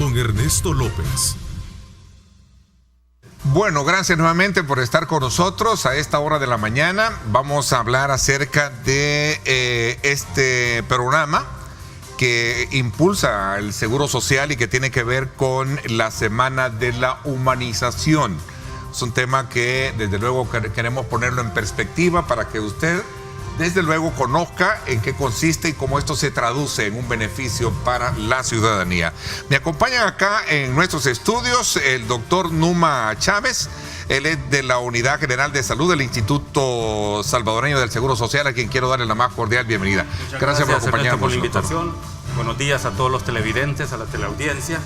con Ernesto López. Bueno, gracias nuevamente por estar con nosotros a esta hora de la mañana. Vamos a hablar acerca de este programa que impulsa el Seguro Social y que tiene que ver con la Semana de la Humanización. Es un tema que desde luego queremos ponerlo en perspectiva para que usted desde luego conozca en qué consiste y cómo esto se traduce en un beneficio para la ciudadanía. Me acompañan acá en nuestros estudios el doctor Numa Chávez. Él es de la Unidad General de Salud del Instituto Salvadoreño del Seguro Social, a quien quiero darle la más cordial bienvenida. Gracias por acompañarnos. Por la invitación. Buenos días a todos los televidentes, a la teleaudiencia.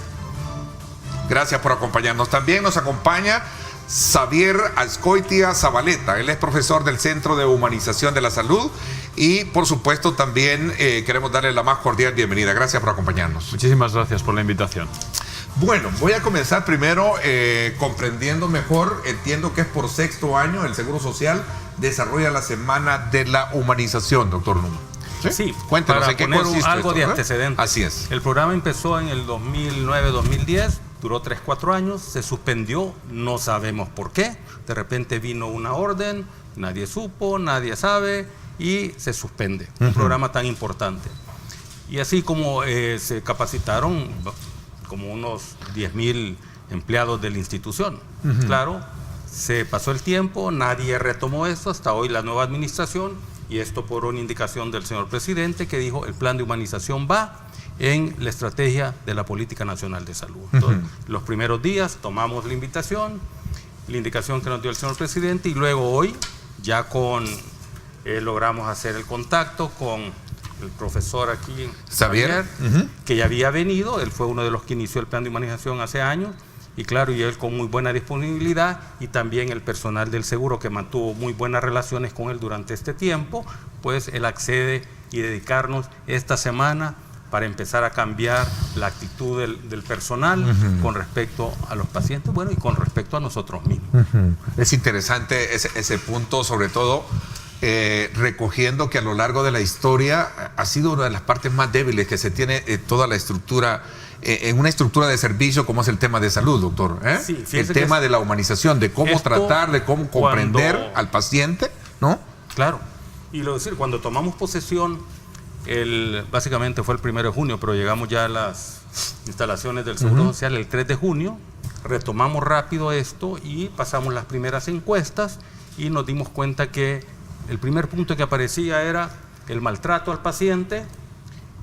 Gracias por acompañarnos. También nos acompaña Xavier Azcoitia Zabaleta. Él es profesor del Centro de Humanización de la Salud y, por supuesto, también queremos darle la más cordial bienvenida. Gracias por acompañarnos. Muchísimas gracias por la invitación. Bueno, voy a comenzar primero comprendiendo mejor. Entiendo que es por sexto año el Seguro Social desarrolla la Semana de la Humanización, doctor Numa. Sí, cuéntanos para en qué poner consiste algo esto, de ¿no? antecedentes. Así es. El programa empezó en el 2009-2010, duró 3-4 años, se suspendió, no sabemos por qué. De repente vino una orden, nadie supo, nadie sabe y se suspende. Un programa tan importante. Y así como se capacitaron como unos 10,000 empleados de la institución. Claro, se pasó el tiempo, nadie retomó esto, hasta hoy la nueva administración. Y esto por una indicación del señor presidente que dijo el plan de humanización va en la estrategia de la Política Nacional de Salud. Entonces, los primeros días tomamos la invitación, la indicación que nos dio el señor presidente y luego hoy ya logramos hacer el contacto con el profesor aquí, Xavier, que ya había venido, él fue uno de los que inició el plan de humanización hace años. Y claro, y él con muy buena disponibilidad y también el personal del seguro que mantuvo muy buenas relaciones con él durante este tiempo, pues él accede y dedicarnos esta semana para empezar a cambiar la actitud del personal con respecto a los pacientes, bueno, y con respecto a nosotros mismos. Es interesante ese punto, sobre todo recogiendo que a lo largo de la historia ha sido una de las partes más débiles que se tiene toda la estructura, en una estructura de servicio como es el tema de salud, doctor. Sí, el tema de la humanización, de cómo tratar, de cómo comprender al paciente, ¿no? Claro. Y lo decir, cuando tomamos posesión, básicamente fue el 1 de junio, pero llegamos ya a las instalaciones del Seguro Social el 3 de junio, retomamos rápido esto y pasamos las primeras encuestas y nos dimos cuenta que el primer punto que aparecía era el maltrato al paciente,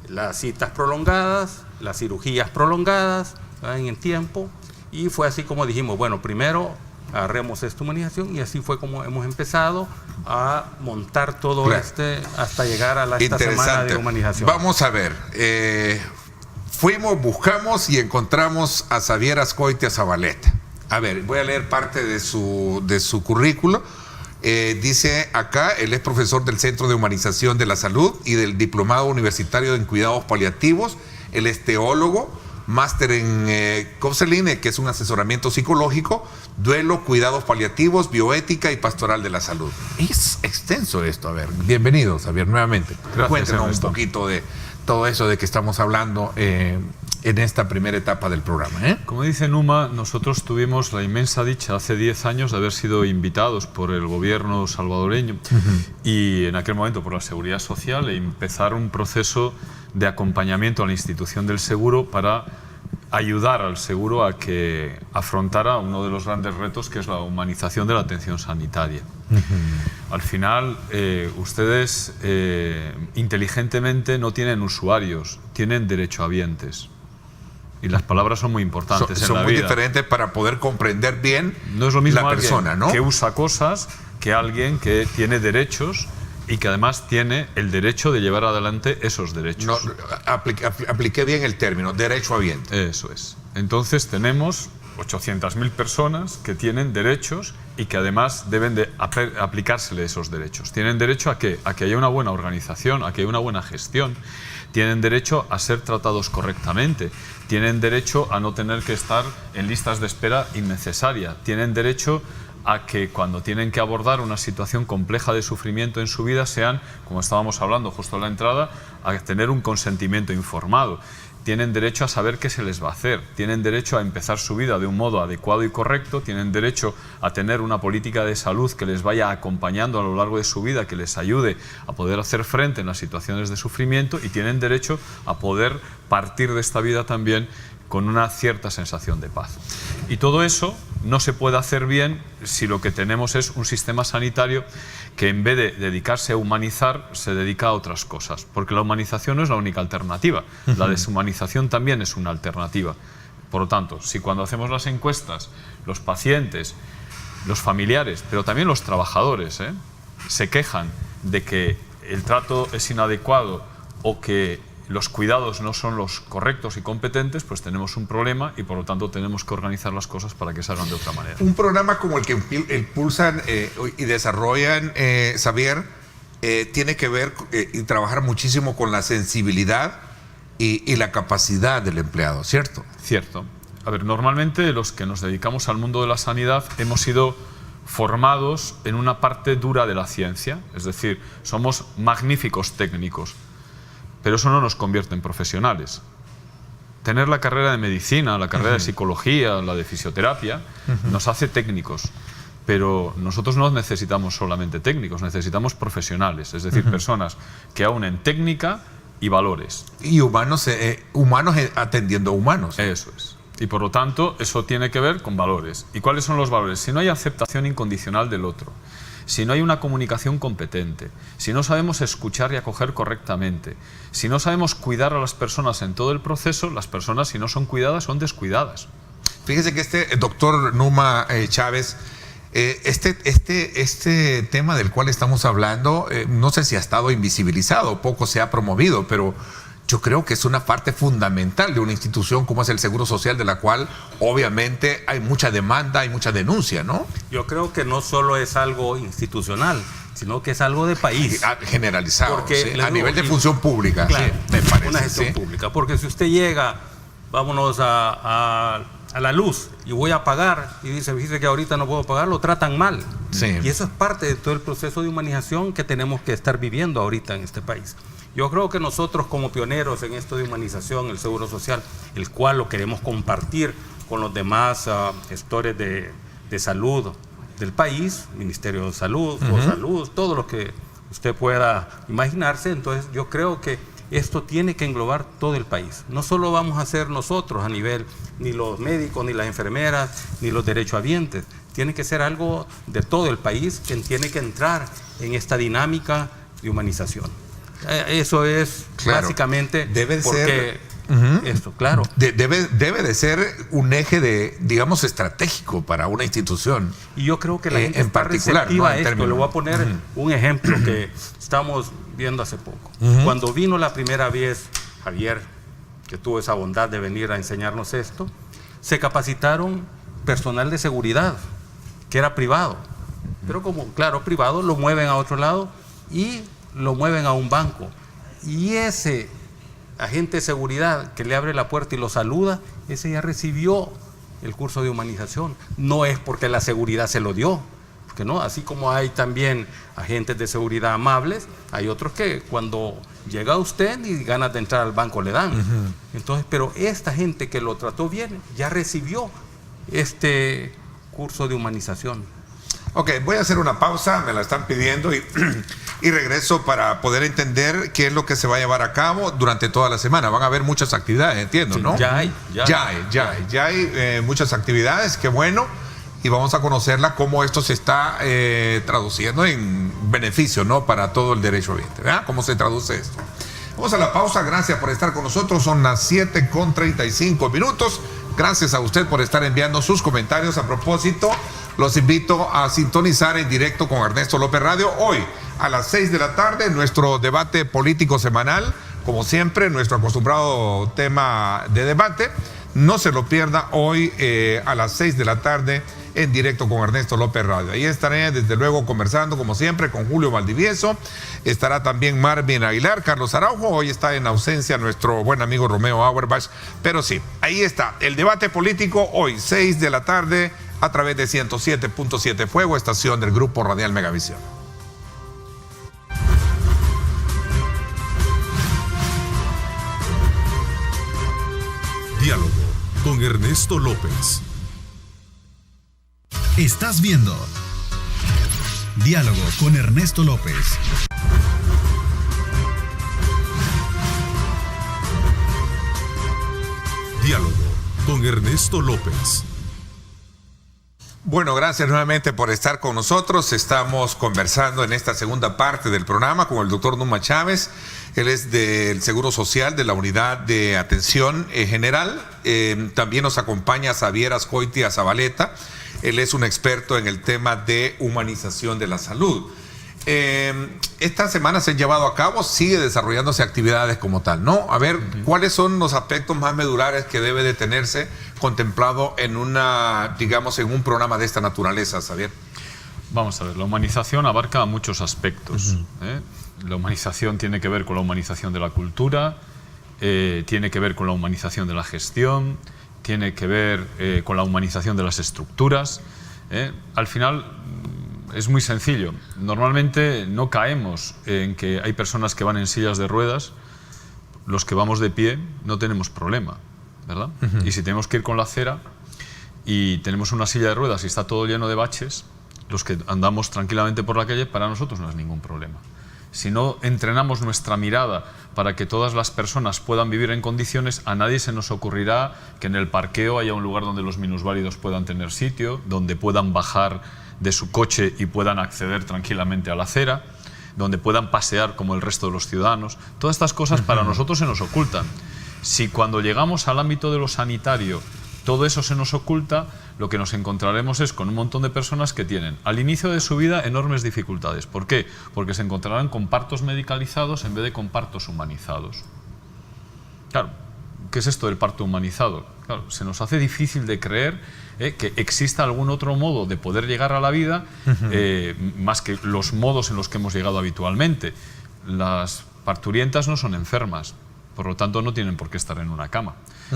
las citas prolongadas, las cirugías prolongadas en el tiempo, y fue así como dijimos, bueno, primero agarremos esta humanización y así fue como hemos empezado a montar todo hasta llegar a esta semana de humanización. Vamos a ver, buscamos y encontramos a Xavier Azcoitia Zabaleta. A ver, voy a leer parte de su currículo. Dice acá, él es profesor del Centro de Humanización de la Salud y del Diplomado Universitario en Cuidados Paliativos. Él es teólogo, máster en counseling, que es un asesoramiento psicológico, duelo, cuidados paliativos, bioética y pastoral de la salud. Es extenso esto. A ver, bienvenido, Xavier, nuevamente. Cuéntanos un poquito de todo eso de que estamos hablando en esta primera etapa del programa. Como dice Numa, nosotros tuvimos la inmensa dicha hace 10 años de haber sido invitados por el gobierno salvadoreño y en aquel momento por la Seguridad Social empezar un proceso de acompañamiento a la institución del seguro para ayudar al seguro a que afrontara uno de los grandes retos, que es la humanización de la atención sanitaria. Al final, ustedes inteligentemente no tienen usuarios, tienen derechohabientes. Y las palabras son muy importantes en la vida. Son muy diferentes para poder comprender bien no es lo mismo la persona, ¿no? Que usa cosas que alguien que tiene derechos y que además tiene el derecho de llevar adelante esos derechos. No, apliqué bien el término, derechohabiente. Eso es. Entonces tenemos 800.000 personas que tienen derechos y que además deben de aplicársele esos derechos. Tienen derecho a que haya una buena organización, a que haya una buena gestión. Tienen derecho a ser tratados correctamente. Tienen derecho a no tener que estar en listas de espera innecesaria. Tienen derecho a que cuando tienen que abordar una situación compleja de sufrimiento en su vida sean, como estábamos hablando justo en la entrada, a tener un consentimiento informado. tienen derecho a saber qué se les va a hacer, tienen derecho a empezar su vida de un modo adecuado y correcto, tienen derecho a tener una política de salud que les vaya acompañando a lo largo de su vida, que les ayude a poder hacer frente en las situaciones de sufrimiento, y tienen derecho a poder partir de esta vida también con una cierta sensación de paz. Y todo eso no se puede hacer bien si lo que tenemos es un sistema sanitario que, en vez de dedicarse a humanizar, se dedica a otras cosas. Porque la humanización no es la única alternativa, la deshumanización también es una alternativa. Por lo tanto, si cuando hacemos las encuestas, los pacientes, los familiares, pero también los trabajadores, se quejan de que el trato es inadecuado o que los cuidados no son los correctos y competentes, pues tenemos un problema, y por lo tanto tenemos que organizar las cosas para que se hagan de otra manera. Un programa como el que impulsan y desarrollan, Xavier, tiene que ver y trabajar muchísimo con la sensibilidad y la capacidad del empleado, ¿cierto? Cierto. A ver, normalmente los que nos dedicamos al mundo de la sanidad hemos sido formados en una parte dura de la ciencia, es decir, somos magníficos técnicos, pero eso no nos convierte en profesionales. Tener la carrera de medicina, la carrera de psicología, la de fisioterapia, nos hace técnicos, pero nosotros no necesitamos solamente técnicos, necesitamos profesionales, es decir, personas que aunen técnica y valores. Y humanos atendiendo a humanos. Eso es. Y por lo tanto, eso tiene que ver con valores. ¿Y cuáles son los valores? Si no hay aceptación incondicional del otro, si no hay una comunicación competente, si no sabemos escuchar y acoger correctamente, si no sabemos cuidar a las personas en todo el proceso, las personas, si no son cuidadas, son descuidadas. Fíjese que doctor Numa Chávez, este tema del cual estamos hablando, no sé si ha estado invisibilizado, poco se ha promovido, pero yo creo que es una parte fundamental de una institución como es el Seguro Social, de la cual obviamente hay mucha demanda, hay mucha denuncia, ¿no? Yo creo que no solo es algo institucional, sino que es algo de país. Generalizado, porque, sí, a nivel de función pública, claro, sí, me parece. Una gestión pública, porque si usted llega, vámonos a la luz y voy a pagar, y dice que ahorita no puedo pagar, lo tratan mal. Sí. Y eso es parte de todo el proceso de humanización que tenemos que estar viviendo ahorita en este país. Yo creo que nosotros, como pioneros en esto de humanización, el Seguro Social, el cual lo queremos compartir con los demás gestores de salud del país, Ministerio de Salud, Salud, todo lo que usted pueda imaginarse, entonces yo creo que esto tiene que englobar todo el país. No solo vamos a ser nosotros a nivel, ni los médicos, ni las enfermeras, ni los derechohabientes, tiene que ser algo de todo el país que tiene que entrar en esta dinámica de humanización. Eso es básicamente debe porque ser, esto, claro. Debe de ser un eje de, digamos, estratégico para una institución. Y yo creo que la gente en está particular, receptiva, ¿no? a esto. Le voy a poner un ejemplo que estamos viendo hace poco. Cuando vino la primera vez Javier, que tuvo esa bondad de venir a enseñarnos esto, se capacitaron personal de seguridad, que era privado. Pero como, claro, privado, lo mueven a otro lado y lo mueven a un banco, y ese agente de seguridad que le abre la puerta y lo saluda, ese ya recibió el curso de humanización. No es porque la seguridad se lo dio, porque no, así como hay también agentes de seguridad amables, hay otros que cuando llega usted y ganas de entrar al banco le dan. Entonces, pero esta gente que lo trató bien ya recibió este curso de humanización. Ok, voy a hacer una pausa, me la están pidiendo, y regreso para poder entender qué es lo que se va a llevar a cabo durante toda la semana. Van a haber muchas actividades, entiendo, Sí, ¿no? Ya hay muchas actividades, qué bueno, y vamos a conocerla cómo esto se está traduciendo en beneficio, ¿no? Para todo el derechohabiente, ¿verdad? ¿Cómo se traduce esto? Vamos a la pausa, gracias por estar con nosotros, son las 7:35. Gracias a usted por estar enviando sus comentarios. A propósito, los invito a sintonizar en directo con Ernesto López Radio hoy a las 6 de la tarde, nuestro debate político semanal, como siempre, nuestro acostumbrado tema de debate. No se lo pierda hoy a las 6 de la tarde en directo con Ernesto López Radio. Ahí estaré desde luego conversando como siempre con Julio Valdivieso. Estará también Marvin Aguilar, Carlos Araujo. Hoy está en ausencia nuestro buen amigo Romeo Auerbach. Pero sí, ahí está el debate político hoy 6 de la tarde a través de 107.7 Fuego, estación del Grupo Radial Megavisión. Diálogo con Ernesto López. Estás viendo Diálogo con Ernesto López. Diálogo con Ernesto López. Bueno, gracias nuevamente por estar con nosotros. Estamos conversando en esta segunda parte del programa con el doctor Numa Chávez. Él es del Seguro Social, de la Unidad de Atención General. También nos acompaña Xavier Azcoitia Zabaleta. Él es un experto en el tema de humanización de la salud. Esta semana se han llevado a cabo, sigue desarrollándose actividades como tal, ¿no? A ver, ¿cuáles son los aspectos más medulares que debe de tenerse contemplado en en un programa de esta naturaleza, Xavier? Vamos a ver, la humanización abarca muchos aspectos. La humanización tiene que ver con la humanización de la cultura, tiene que ver con la humanización de la gestión, tiene que ver con la humanización de las estructuras. Al final es muy sencillo. Normalmente no caemos en que hay personas que van en sillas de ruedas. Los que vamos de pie no tenemos problema, ¿verdad? Y si tenemos que ir con la acera y tenemos una silla de ruedas y está todo lleno de baches, los que andamos tranquilamente por la calle, para nosotros no es ningún problema. Si no entrenamos nuestra mirada para que todas las personas puedan vivir en condiciones, a nadie se nos ocurrirá que en el parqueo haya un lugar donde los minusválidos puedan tener sitio, donde puedan bajar de su coche y puedan acceder tranquilamente a la acera, donde puedan pasear como el resto de los ciudadanos. Todas estas cosas para nosotros se nos ocultan. Si cuando llegamos al ámbito de lo sanitario todo eso se nos oculta, lo que nos encontraremos es con un montón de personas que tienen al inicio de su vida enormes dificultades. ¿Por qué? Porque se encontrarán con partos medicalizados en vez de con partos humanizados. Claro, ¿qué es esto del parto humanizado? Claro, se nos hace difícil de creer que exista algún otro modo de poder llegar a la vida más que los modos en los que hemos llegado habitualmente. Las parturientas no son enfermas, por lo tanto no tienen por qué estar en una cama,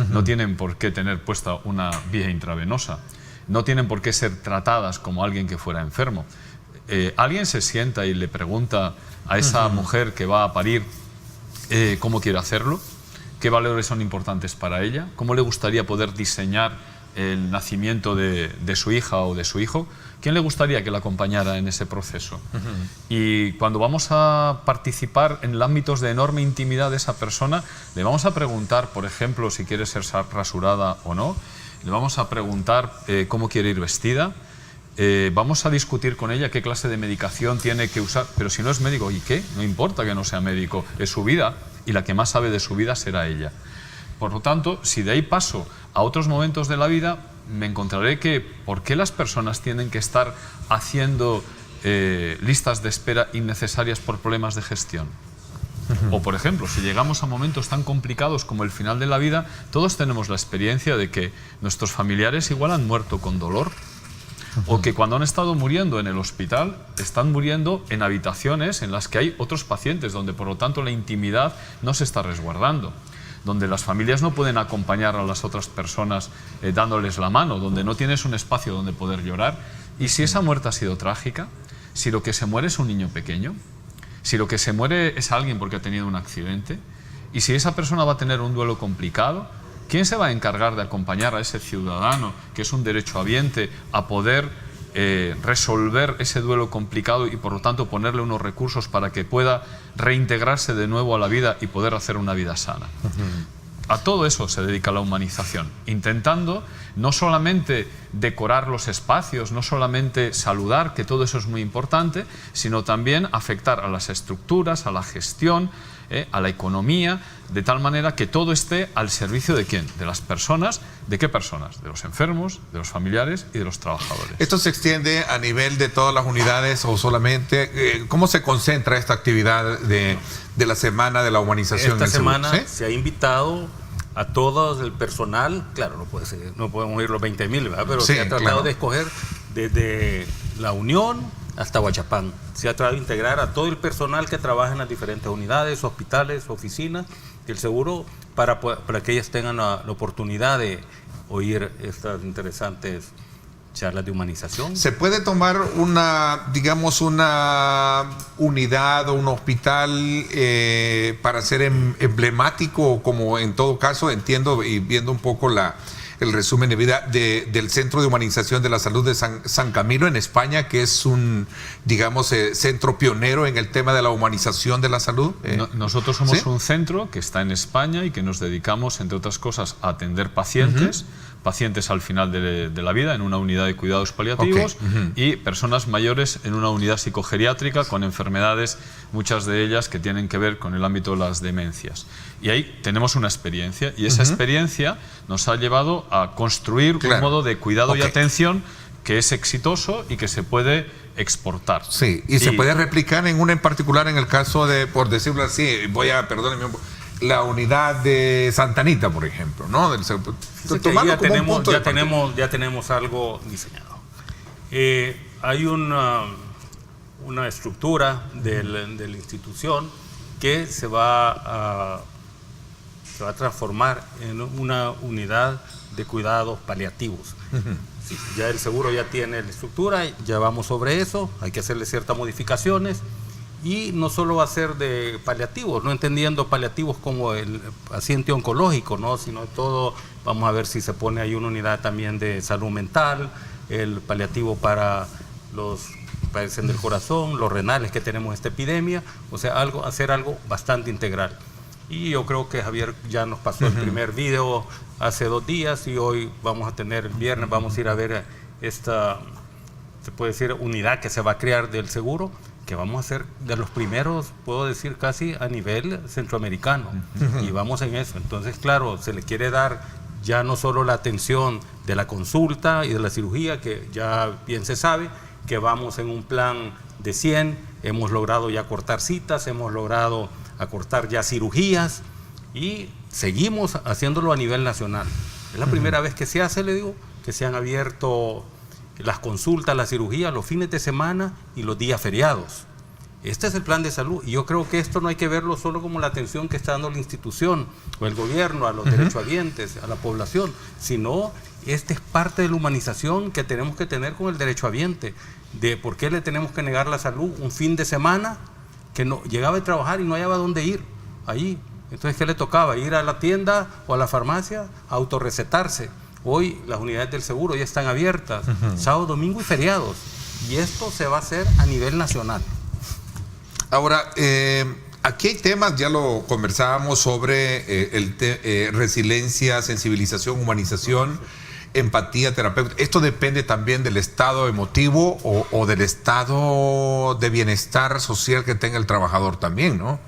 no tienen por qué tener puesta una vía intravenosa, no tienen por qué ser tratadas como alguien que fuera enfermo. Alguien se sienta y le pregunta a esa mujer que va a parir cómo quiere hacerlo, qué valores son importantes para ella, cómo le gustaría poder diseñar el nacimiento de su hija o de su hijo. ¿Quién le gustaría que la acompañara en ese proceso? Y cuando vamos a participar en ámbitos de enorme intimidad de esa persona, le vamos a preguntar, por ejemplo, si quiere ser rasurada o no, le vamos a preguntar cómo quiere ir vestida, vamos a discutir con ella qué clase de medicación tiene que usar, pero si no es médico, ¿y qué? No importa que no sea médico, es su vida y la que más sabe de su vida será ella. Por lo tanto, si de ahí paso a otros momentos de la vida, me encontraré que ¿por qué las personas tienen que estar haciendo listas de espera innecesarias por problemas de gestión? O, por ejemplo, si llegamos a momentos tan complicados como el final de la vida, todos tenemos la experiencia de que nuestros familiares igual han muerto con dolor, o que cuando han estado muriendo en el hospital, están muriendo en habitaciones en las que hay otros pacientes, donde por lo tanto la intimidad no se está resguardando, donde las familias no pueden acompañar a las otras personas dándoles la mano, donde no tienes un espacio donde poder llorar. Y si esa muerte ha sido trágica, si lo que se muere es un niño pequeño, si lo que se muere es alguien porque ha tenido un accidente, y si esa persona va a tener un duelo complicado, ¿quién se va a encargar de acompañar a ese ciudadano, que es un derechohabiente, a poder resolver ese duelo complicado y por lo tanto ponerle unos recursos para que pueda reintegrarse de nuevo a la vida y poder hacer una vida sana? A todo eso se dedica la humanización, intentando no solamente decorar los espacios, no solamente saludar, que todo eso es muy importante, sino también afectar a las estructuras, a la gestión, a la economía, de tal manera que todo esté al servicio ¿de quién? De las personas. ¿De qué personas? De los enfermos, de los familiares y de los trabajadores. ¿Esto se extiende a nivel de todas las unidades o solamente? ¿Cómo se concentra esta actividad de la Semana de la Humanización? Esta semana se ha invitado a todo el personal, claro, no podemos ir los 20.000, ¿verdad? Pero se ha tratado de escoger desde la Unión hasta Huachapán. Se ha tratado de integrar a todo el personal que trabaja en las diferentes unidades, hospitales, oficinas del seguro, para que ellas tengan la oportunidad de oír estas interesantes charlas de humanización. ¿Se puede tomar digamos, una unidad o un hospital para ser emblemático, como en todo caso entiendo y viendo un poco el resumen de vida del Centro de Humanización de la Salud de San Camilo en España, que es un, digamos, centro pionero en el tema de la humanización de la salud? Nosotros somos ¿sí? un centro que está en España y que nos dedicamos, entre otras cosas, a atender pacientes, pacientes al final de la vida en una unidad de cuidados paliativos y personas mayores en una unidad psicogeriátrica con enfermedades, muchas de ellas que tienen que ver con el ámbito de las demencias. Y ahí tenemos una experiencia y esa experiencia nos ha llevado a construir un modo de cuidado y atención que es exitoso y que se puede exportar. Sí, y se puede replicar en una en particular en el caso de, por decirlo así, perdónenme, la unidad de Santa Anita, por ejemplo, ¿no? Ya tenemos algo diseñado. Hay una estructura de la institución que se va a transformar en una unidad de cuidados paliativos. Sí, ya el seguro ya tiene la estructura, ya vamos sobre eso, hay que hacerle ciertas modificaciones. Y no solo va a ser de paliativos, no entendiendo paliativos como el paciente oncológico, ¿no? Sino todo, vamos a ver si se pone ahí una unidad también de salud mental, el paliativo para los que padecen del corazón, los renales que tenemos esta epidemia, o sea, hacer algo bastante integral. Y yo creo que Javier ya nos pasó el primer video hace 2 días y hoy vamos a tener, el viernes vamos a ir a ver esta, se puede decir, unidad que se va a crear del seguro, que vamos a ser de los primeros, puedo decir, casi a nivel centroamericano. Y vamos en eso. Entonces, claro, se le quiere dar ya no solo la atención de la consulta y de la cirugía, que ya bien se sabe, que vamos en un plan de 100, hemos logrado ya cortar citas, hemos logrado acortar ya cirugías y seguimos haciéndolo a nivel nacional. Es la primera vez que se hace, le digo, que se han abierto las consultas, la cirugía, los fines de semana y los días feriados. Este es el plan de salud y yo creo que esto no hay que verlo solo como la atención que está dando la institución o el gobierno a los derechohabientes, a la población, sino esta es parte de la humanización que tenemos que tener con el derechohabiente, de por qué le tenemos que negar la salud un fin de semana que no llegaba a trabajar y no hallaba dónde ir allí. Entonces, ¿qué le tocaba? Ir a la tienda o a la farmacia a autorrecetarse. Hoy las unidades del seguro ya están abiertas, sábado, domingo y feriados. Y esto se va a hacer a nivel nacional. Ahora, aquí hay temas, ya lo conversábamos sobre resiliencia, sensibilización, humanización, empatía, terapeuta. Esto depende también del estado emotivo o del estado de bienestar social que tenga el trabajador también, ¿no?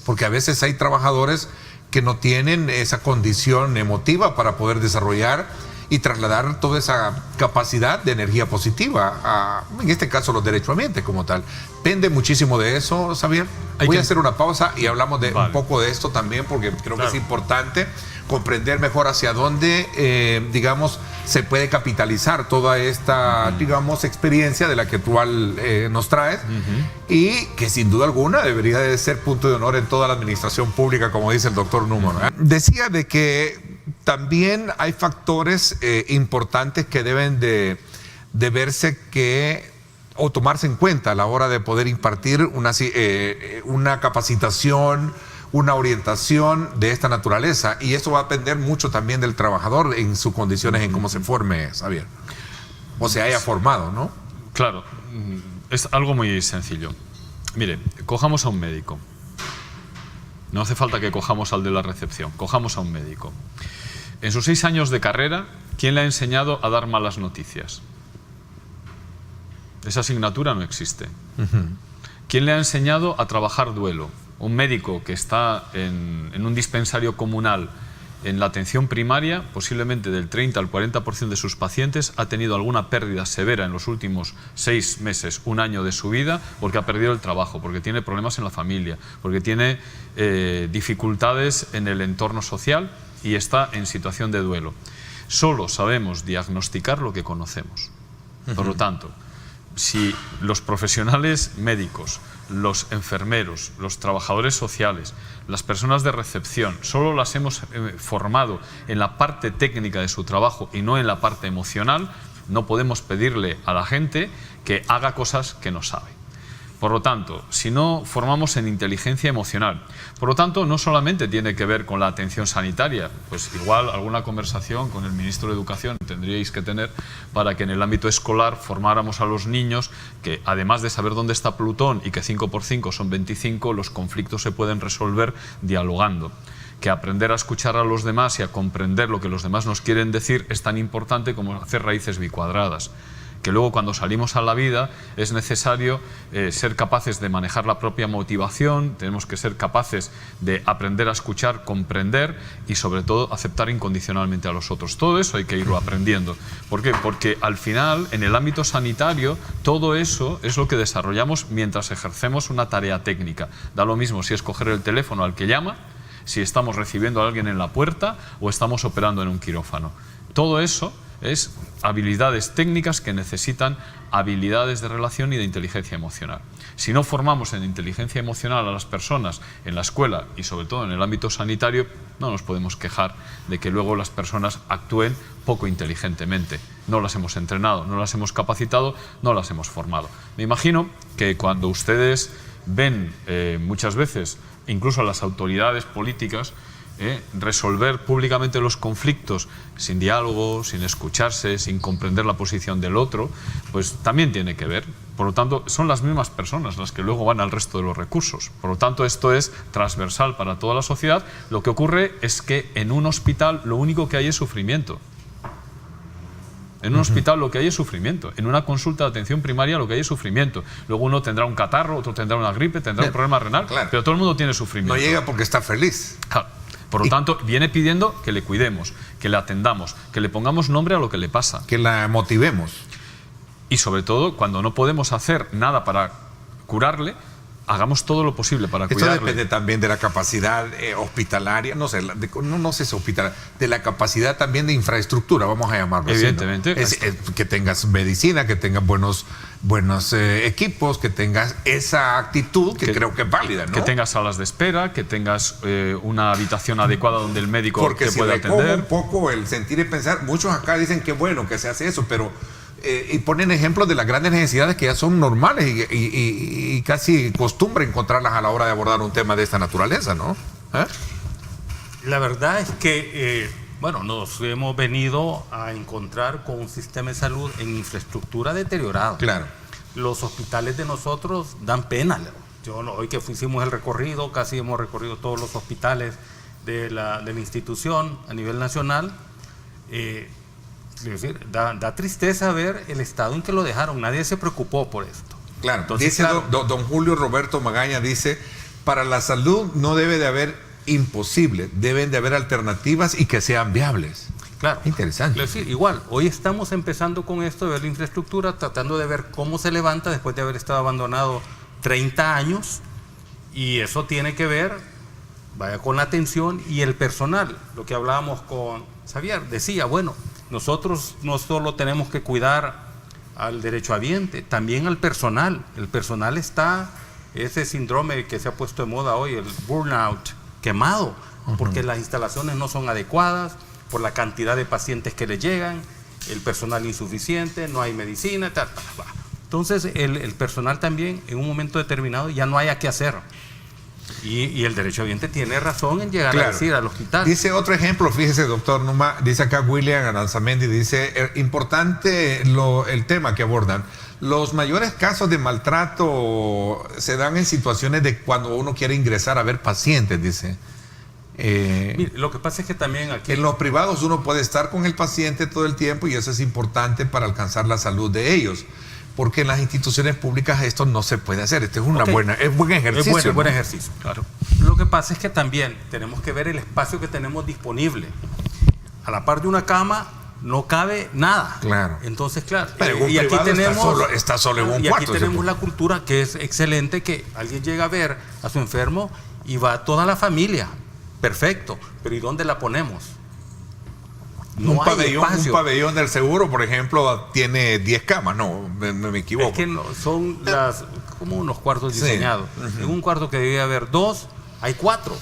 Porque a veces hay trabajadores que no tienen esa condición emotiva para poder desarrollar y trasladar toda esa capacidad de energía positiva en este caso los derechohabientes como tal. Depende muchísimo de eso, Xavier. Voy a hacer una pausa y hablamos de un poco de esto también, porque creo que es importante comprender mejor hacia dónde, digamos, se puede capitalizar toda esta, digamos, experiencia de la que tú nos traes y que sin duda alguna debería de ser punto de honor en toda la administración pública, como dice el doctor Número. Decía de que también hay factores importantes que deben de verse o tomarse en cuenta a la hora de poder impartir una capacitación, una orientación de esta naturaleza, y esto va a depender mucho también del trabajador en sus condiciones, en cómo se forme, Xavier, o se haya formado, ¿no? Claro, es algo muy sencillo. Mire, cojamos a un médico. No hace falta que cojamos al de la recepción, cojamos a un médico. En sus 6 años de carrera, ¿quién le ha enseñado a dar malas noticias? Esa asignatura no existe. ¿Quién le ha enseñado a trabajar duelo? Un médico que está en un dispensario comunal en la atención primaria, posiblemente del 30 al 40% de sus pacientes ha tenido alguna pérdida severa en los últimos 6 meses, 1 año de su vida, porque ha perdido el trabajo, porque tiene problemas en la familia, porque tiene dificultades en el entorno social y está en situación de duelo. Solo sabemos diagnosticar lo que conocemos. Por lo tanto, si los profesionales médicos, los enfermeros, los trabajadores sociales, las personas de recepción, solo las hemos formado en la parte técnica de su trabajo y no en la parte emocional, No podemos pedirle a la gente que haga cosas que no sabe. Por lo tanto, si no formamos en inteligencia emocional, por lo tanto, no solamente tiene que ver con la atención sanitaria, pues igual alguna conversación con el ministro de Educación tendríais que tener para que en el ámbito escolar formáramos a los niños que, además de saber dónde está Plutón y que 5 por 5 son 25, los conflictos se pueden resolver dialogando. Que aprender a escuchar a los demás y a comprender lo que los demás nos quieren decir es tan importante como hacer raíces bicuadradas. Que luego cuando salimos a la vida es necesario ser capaces de manejar la propia motivación, tenemos que ser capaces de aprender a escuchar, comprender y sobre todo aceptar incondicionalmente a los otros. Todo eso hay que irlo aprendiendo. ¿Por qué? Porque al final en el ámbito sanitario todo eso es lo que desarrollamos mientras ejercemos una tarea técnica. Da lo mismo si es coger el teléfono al que llama, si estamos recibiendo a alguien en la puerta o estamos operando en un quirófano. Todo eso es habilidades técnicas que necesitan habilidades de relación y de inteligencia emocional. Si no formamos en inteligencia emocional a las personas en la escuela y sobre todo en el ámbito sanitario, no nos podemos quejar de que luego las personas actúen poco inteligentemente. No las hemos entrenado, no las hemos capacitado, no las hemos formado. Me imagino que cuando ustedes ven muchas veces, incluso a las autoridades políticas, resolver públicamente los conflictos sin diálogo, sin escucharse, sin comprender la posición del otro, pues también tiene que ver. Por lo tanto, son las mismas personas las que luego van al resto de los recursos. Por lo tanto, esto es transversal para toda la sociedad. Lo que ocurre es que en un hospital lo único que hay es sufrimiento. En un hospital lo que hay es sufrimiento. En una consulta de atención primaria lo que hay es sufrimiento. Luego uno tendrá un catarro, otro tendrá una gripe, tendrá un problema renal, claro. Pero todo el mundo tiene sufrimiento. No llega porque está feliz. Claro. Por lo tanto, viene pidiendo que le cuidemos, que le atendamos, que le pongamos nombre a lo que le pasa. Que la motivemos. Y sobre todo, cuando no podemos hacer nada para curarle, hagamos todo lo posible para cuidarle. Esto depende también de la capacidad hospitalaria, no sé si es hospitalaria, de la capacidad también de infraestructura, vamos a llamarlo así, ¿no? Evidentemente. Que tengas medicina, que tengas buenos equipos, que tengas esa actitud que creo que es válida, ¿no? Que tengas salas de espera, que tengas una habitación adecuada donde el médico porque te pueda atender. Un poco el sentir y pensar, muchos acá dicen que bueno que se hace eso, pero y ponen ejemplos de las grandes necesidades que ya son normales y casi costumbre encontrarlas a la hora de abordar un tema de esta naturaleza, ¿no? La verdad es que, nos hemos venido a encontrar con un sistema de salud en infraestructura deteriorada. Claro. Los hospitales de nosotros dan pena. Hoy que hicimos el recorrido, casi hemos recorrido todos los hospitales de la institución a nivel nacional. Es decir, da tristeza ver el estado en que lo dejaron. Nadie se preocupó por esto. Claro. Entonces, dice don Julio Roberto Magaña, dice, para la salud no debe de haber imposible, deben de haber alternativas y que sean viables. Claro. Interesante. Es decir, igual, hoy estamos empezando con esto de ver la infraestructura, tratando de ver cómo se levanta después de haber estado abandonado 30 años, y eso tiene que ver, con la atención y el personal. Lo que hablábamos con Xavier, decía, nosotros no solo tenemos que cuidar al derechohabiente, también al personal. El personal está, ese síndrome que se ha puesto de moda hoy, el burnout, quemado, porque las instalaciones no son adecuadas, por la cantidad de pacientes que le llegan, el personal insuficiente, no hay medicina, Entonces el personal también en un momento determinado ya no haya qué hacer. Y el derechohabiente tiene razón en llegar a decir al hospital. Dice otro ejemplo, fíjese, doctor Numa, dice acá William Aranzamendi, dice, importante el tema que abordan. Los mayores casos de maltrato se dan en situaciones de cuando uno quiere ingresar a ver pacientes, dice. Mire, lo que pasa es que también aquí... En los privados uno puede estar con el paciente todo el tiempo y eso es importante para alcanzar la salud de ellos. Porque en las instituciones públicas esto no se puede hacer. Este es buen ejercicio. Es buen ejercicio, claro. Lo que pasa es que también tenemos que ver el espacio que tenemos disponible. A la par de una cama no cabe nada. Claro. Entonces, claro. Pero y aquí tenemos está solo en un y cuarto. aquí tenemos la cultura que es excelente, que alguien llega a ver a su enfermo y va toda la familia. Perfecto. Pero ¿y dónde la ponemos? No un pabellón del seguro, por ejemplo, tiene 10 camas, no me equivoco. Es que son como unos cuartos diseñados. En un cuarto que debía haber 2, hay 4.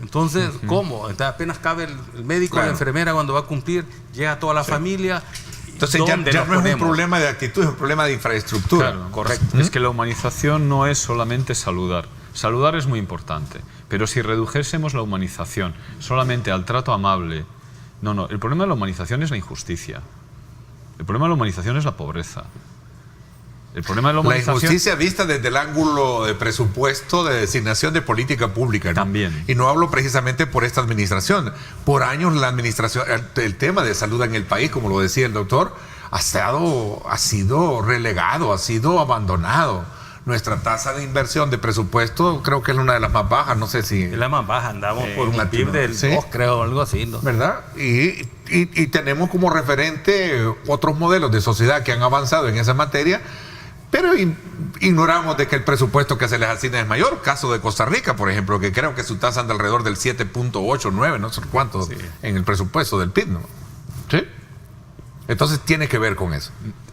Entonces, ¿cómo? Entonces, apenas cabe el médico, la enfermera cuando va a cumplir, llega toda la familia Entonces ya ¿dónde no nos es un ponemos? problema de actitud, es un problema de infraestructura. Claro, Correcto. Es que la humanización no es solamente saludar. Saludar es muy importante, pero si redujésemos la humanización solamente al trato amable, no, el problema de la humanización es la injusticia. El problema de la humanización es la pobreza. El problema de la La humanización... injusticia vista desde el ángulo de presupuesto de designación de política pública, ¿no? También. Y no hablo precisamente por esta administración. Por años la administración, el tema de salud en el país, como lo decía el doctor, ha sido relegado, ha sido abandonado. Nuestra tasa de inversión de presupuesto creo que es una de las más bajas, no sé si... Es la más baja, andamos por un Latino, PIB del ¿sí? 2, creo, algo así, ¿no? ¿Verdad? Y tenemos como referente otros modelos de sociedad que han avanzado en esa materia, pero ignoramos de que el presupuesto que se les asigna es mayor. Caso de Costa Rica, por ejemplo, que creo que su tasa anda alrededor del 7.8, 9, no sé cuánto, Sí. en el presupuesto del PIB, ¿no? ¿Sí? Entonces tiene que ver con eso.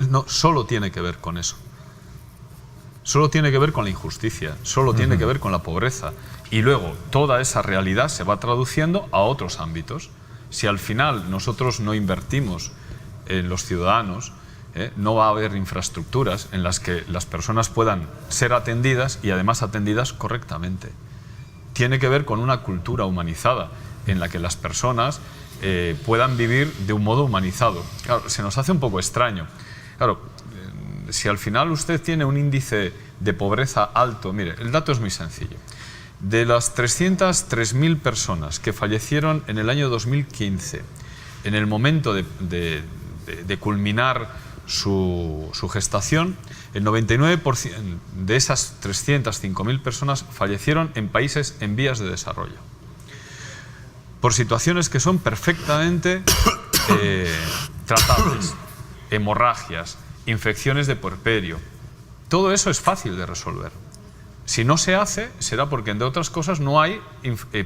No, solo tiene que ver con eso. Solo tiene que ver con la injusticia, solo tiene que ver con la pobreza. Y luego toda esa realidad se va traduciendo a otros ámbitos. Si al final nosotros no invertimos en los ciudadanos, no va a haber infraestructuras en las que las personas puedan ser atendidas y además atendidas correctamente. Tiene que ver con una cultura humanizada en la que las personas puedan vivir de un modo humanizado. Claro, se nos hace un poco extraño. Claro, si al final usted tiene un índice de pobreza alto, mire, el dato es muy sencillo. De las 303.000 personas que fallecieron en el año 2015, en el momento de culminar su gestación, el 99% de esas 305.000 personas fallecieron en países en vías de desarrollo. Por situaciones que son perfectamente tratables, hemorragias, infecciones de puerperio. Todo eso es fácil de resolver. Si no se hace, será porque, entre otras cosas, no hay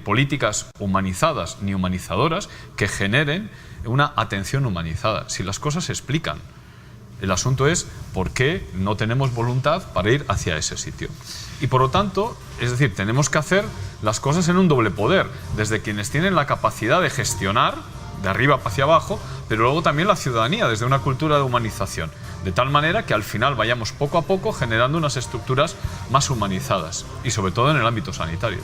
políticas humanizadas ni humanizadoras que generen una atención humanizada. Si las cosas se explican, el asunto es por qué no tenemos voluntad para ir hacia ese sitio. Y por lo tanto, es decir, tenemos que hacer las cosas en un doble poder, desde quienes tienen la capacidad de gestionar, de arriba hacia abajo, pero luego también la ciudadanía, desde una cultura de humanización, de tal manera que al final vayamos poco a poco generando unas estructuras más humanizadas, y sobre todo en el ámbito sanitario.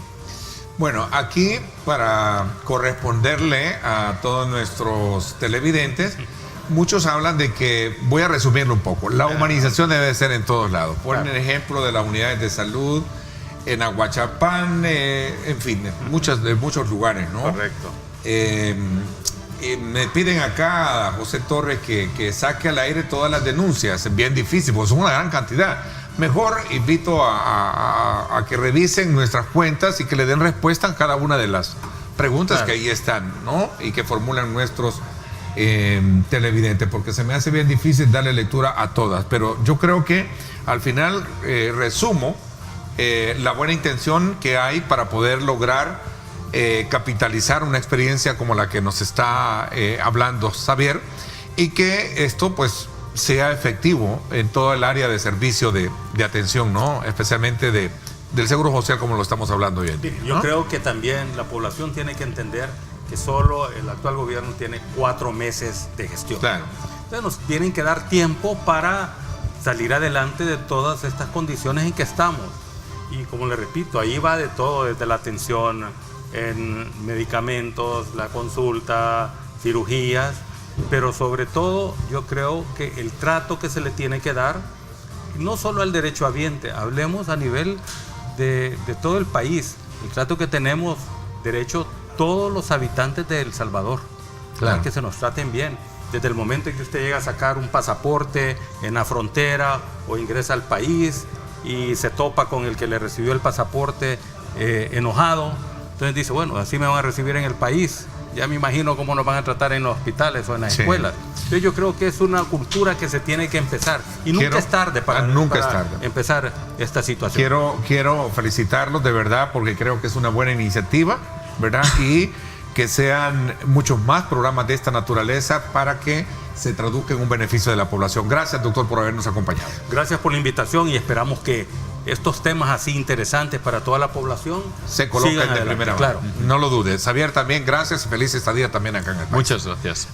Bueno, aquí para corresponderle a todos nuestros televidentes, muchos hablan de que, voy a resumirlo un poco, la humanización debe ser en todos lados. Ponen el ejemplo de las unidades de salud, en Aguachapán, en fin, de muchos lugares, ¿no? Correcto. Me piden acá a José Torres que saque al aire todas las denuncias. Es bien difícil, porque son una gran cantidad. Mejor invito a que revisen nuestras cuentas y que le den respuesta a cada una de las preguntas que ahí están, ¿no? Y que formulan nuestros televidentes, porque se me hace bien difícil darle lectura a todas. Pero yo creo que al final resumo la buena intención que hay para poder lograr capitalizar una experiencia como la que nos está hablando Xavier, y que esto pues sea efectivo en todo el área de servicio de atención, ¿no? Especialmente del seguro social, como lo estamos hablando hoy en día, ¿no? Yo creo que también la población tiene que entender que solo el actual gobierno tiene 4 meses de gestión. Claro. Entonces nos tienen que dar tiempo para salir adelante de todas estas condiciones en que estamos. Y como le repito, ahí va de todo, desde la atención en medicamentos, la consulta, cirugías, pero sobre todo yo creo que el trato que se le tiene que dar, no solo al derechohabiente, hablemos a nivel de todo el país, el trato que tenemos derecho todos los habitantes de El Salvador, claro, que se nos traten bien. Desde el momento en que usted llega a sacar un pasaporte en la frontera o ingresa al país y se topa con el que le recibió el pasaporte enojado, entonces dice, bueno, así me van a recibir en el país, ya me imagino cómo nos van a tratar en los hospitales o en las escuelas. Entonces yo creo que es una cultura que se tiene que empezar, y nunca es tarde para empezar esta situación. Quiero felicitarlos de verdad, porque creo que es una buena iniciativa, ¿verdad? Y que sean muchos más programas de esta naturaleza para que se traduzca en un beneficio de la población. Gracias, doctor, por habernos acompañado. Gracias por la invitación, y esperamos que estos temas así interesantes para toda la población se coloquen de primera mano. Claro. No lo dudes. Xavier, también gracias. Feliz estadía también acá en el país. Muchas gracias.